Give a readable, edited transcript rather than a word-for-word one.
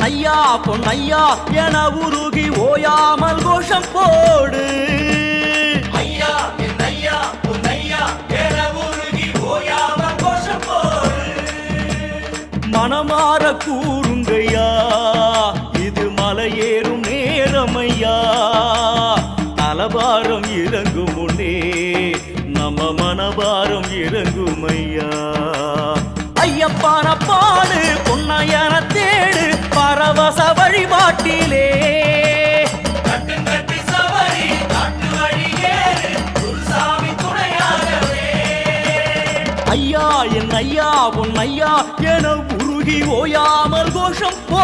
ஐயா பொன்னையா என உருகி ஓயாமல் கோஷம் போடு. ஐயா என் ஐயா பொன்னையா என உருகி ஓயாமல் கோஷம் போடு. மனமாற கூறுங்கய்யா இது மலையேறும் நேரமையா. தலபாரம் இறங்கும் முன்னே நம்ம மனபாரம் இறங்குமையா. ஐயப்பான பாடு பொன்னையன தேடு பரவச வழிபாட்டிலே. கட்டுங்கட்டி சபரி காட்டு வழி ஏறு குருசாமி துணையாகவே. ஐயா என் ஐயா பொன்னையா என உருகி ஓயாமல் கோஷம் போ.